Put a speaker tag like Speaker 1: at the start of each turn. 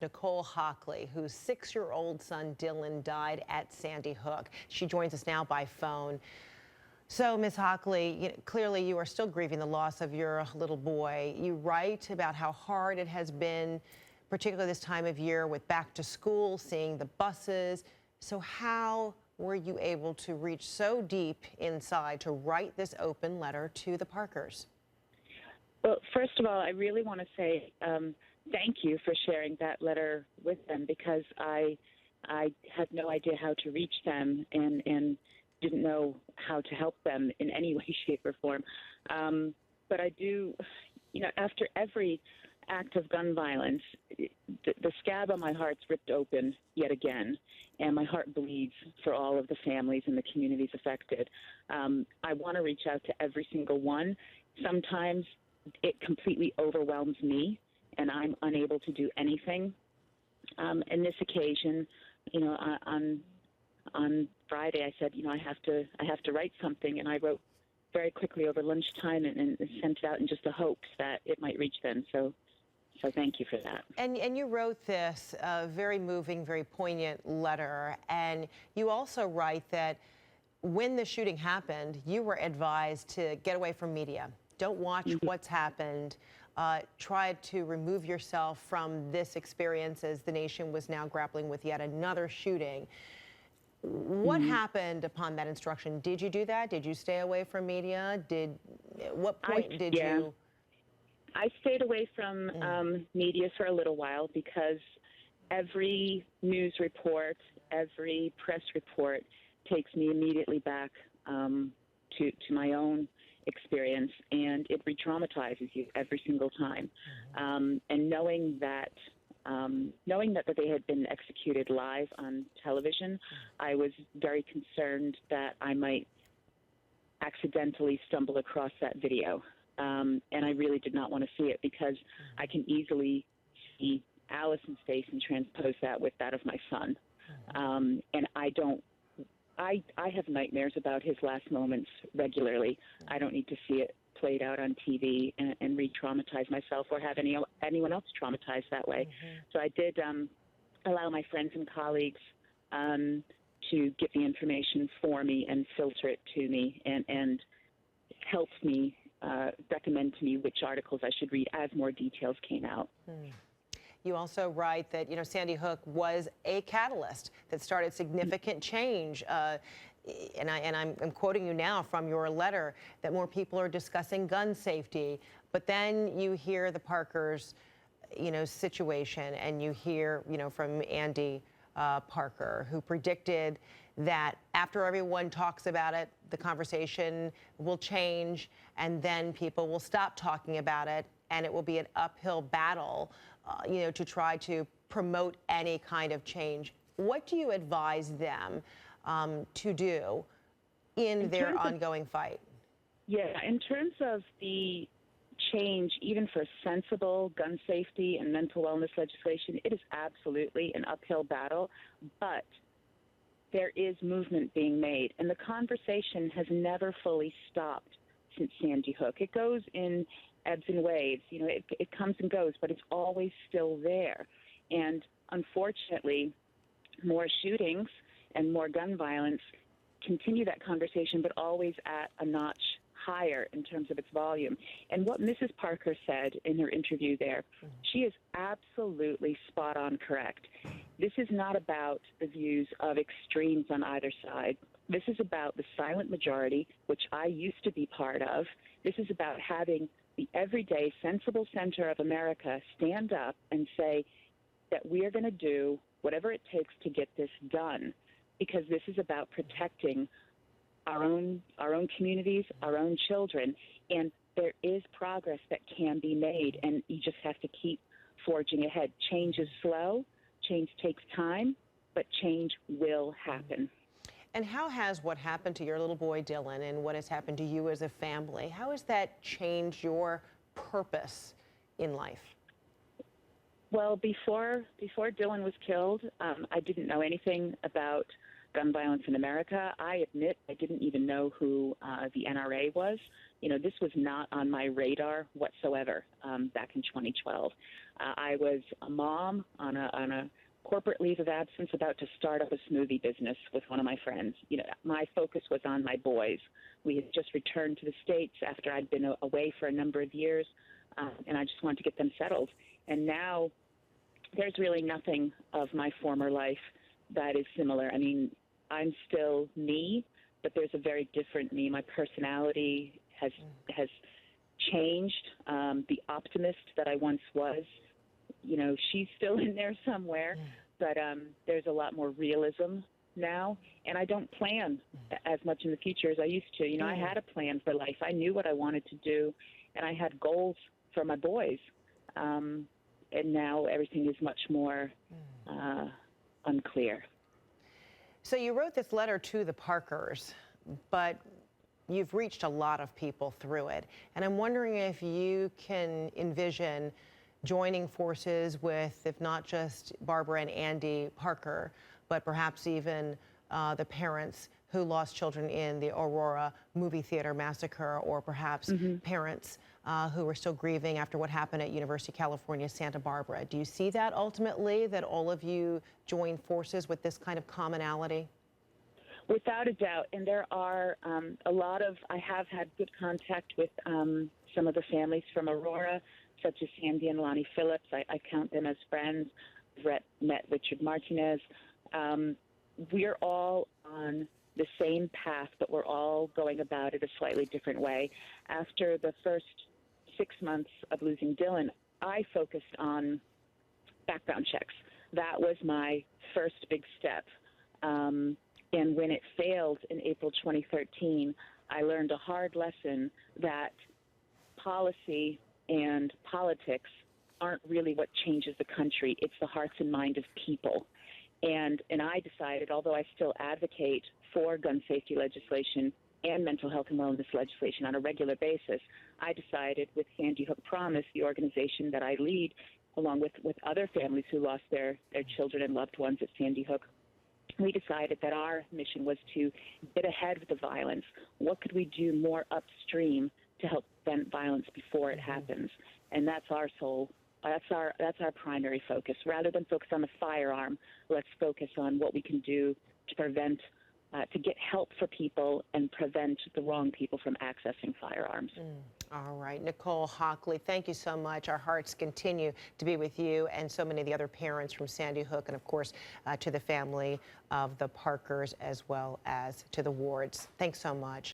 Speaker 1: Nicole Hockley, whose 6-year-old son Dylan died at Sandy Hook. She joins us now by phone. So, Ms. Hockley, clearly you are still grieving the loss of your little boy. You write about how hard it has been, particularly this time of year with back to school, seeing the buses. So how were you able to reach so deep inside to write this open letter to the Parkers?
Speaker 2: Well, first of all, I really want to say thank you for sharing that letter with them, because I had no idea how to reach them and didn't know how to help them in any way, shape, or form. But I do, after every act of gun violence, the scab on my heart's ripped open yet again, and my heart bleeds for all of the families and the communities affected. I want to reach out to every single one. Sometimes it completely overwhelms me, and I'm unable to do anything. In this occasion, on Friday, I said, I have to write something, and I wrote very quickly over lunchtime and sent it out in just the hopes that it might reach them. So thank you for that.
Speaker 1: And you wrote this very moving, very poignant letter, and you also write that when the shooting happened, you were advised to get away from media. Don't watch what's happened. Try to remove yourself from this experience as the nation was now grappling with yet another shooting. What happened upon that instruction? Did you do that? Did you stay away from media? At what point did you?
Speaker 2: I stayed away from media for a little while, because every news report, every press report takes me immediately back to my own experience, and it re-traumatizes you every single time. And knowing that they had been executed live on television, I was very concerned that I might accidentally stumble across that video. And I really did not want to see it, because I can easily see Allison's face and transpose that with that of my son. And I have nightmares about his last moments regularly. I don't need to see it played out on TV and re-traumatize myself or have anyone else traumatized that way. So I did allow my friends and colleagues to get the information for me and filter it to me, and help me recommend to me which articles I should read as more details came out.
Speaker 1: You also write that, Sandy Hook was a catalyst that started significant change. And I'm quoting you now from your letter, that more people are discussing gun safety. But then you hear the Parkers, situation, and you hear, from Andy Parker, who predicted that after everyone talks about it, the conversation will change, and then people will stop talking about it, and it will be an uphill battle, to try to promote any kind of change. What do you advise them to do in their ongoing fight?
Speaker 2: Yeah, in terms of the change, even for sensible gun safety and mental wellness legislation, it is absolutely an uphill battle, but there is movement being made, and the conversation has never fully stopped since Sandy Hook. It goes in ebbs and waves. It comes and goes, but it's always still there. And unfortunately, more shootings and more gun violence continue that conversation, but always at a notch higher in terms of its volume. And what Mrs. Parker said in her interview there, she is absolutely spot on correct. This is not about the views of extremes on either side. This is about the silent majority, which I used to be part of. This is about having the everyday sensible center of America stand up and say that we are going to do whatever it takes to get this done, because this is about protecting our own communities, our own children, and there is progress that can be made, and you just have to keep forging ahead. Change is slow, change takes time, but change will happen.
Speaker 1: And how has what happened to your little boy Dylan and what has happened to you as a family, how has that changed your purpose in life?
Speaker 2: Well, before Dylan was killed, I didn't know anything about gun violence in America. I admit I didn't even know who the NRA was. This was not on my radar whatsoever back in 2012. I was a mom on a corporate leave of absence, about to start up a smoothie business with one of my friends. My focus was on my boys. We had just returned to the States after I'd been away for a number of years, and I just wanted to get them settled. And now there's really nothing of my former life that is similar. I mean, I'm still me, but there's a very different me. My personality has changed. The optimist that I once was, she's still in there somewhere, but there's a lot more realism now, and I don't plan as much in the future as I used to. I had a plan for life. I knew what I wanted to do, and I had goals for my boys, and now everything is much more unclear.
Speaker 1: So you wrote this letter to the Parkers, but you've reached a lot of people through it, and I'm wondering if you can envision joining forces with, if not just Barbara and Andy Parker, but perhaps even the parents who lost children in the Aurora movie theater massacre, or perhaps parents who are still grieving after what happened at University of California, Santa Barbara. Do you see that ultimately, that all of you join forces with this kind of commonality?
Speaker 2: Without a doubt. And there are I have had good contact with some of the families from Aurora, such as Sandy and Lonnie Phillips. I count them as friends. I've met Richard Martinez. We're all on the same path, but we're all going about it a slightly different way. After the first 6 months of losing Dylan, I focused on background checks. That was my first big step. And when it failed in April 2013, I learned a hard lesson that policy and politics aren't really what changes the country. It's the hearts and mind of people. And I decided, although I still advocate for gun safety legislation and mental health and wellness legislation on a regular basis, I decided with Sandy Hook Promise, the organization that I lead, along with other families who lost their children and loved ones at Sandy Hook, we decided that our mission was to get ahead of the violence. What could we do more upstream to help prevent violence before it happens? And that's our sole. That's our primary focus. Rather than focus on the firearm, let's focus on what we can do to prevent, to get help for people and prevent the wrong people from accessing firearms.
Speaker 1: All right, Nicole Hockley, thank you so much. Our hearts continue to be with you and so many of the other parents from Sandy Hook, and of course to the family of the Parkers, as well as to the Wards. Thanks so much.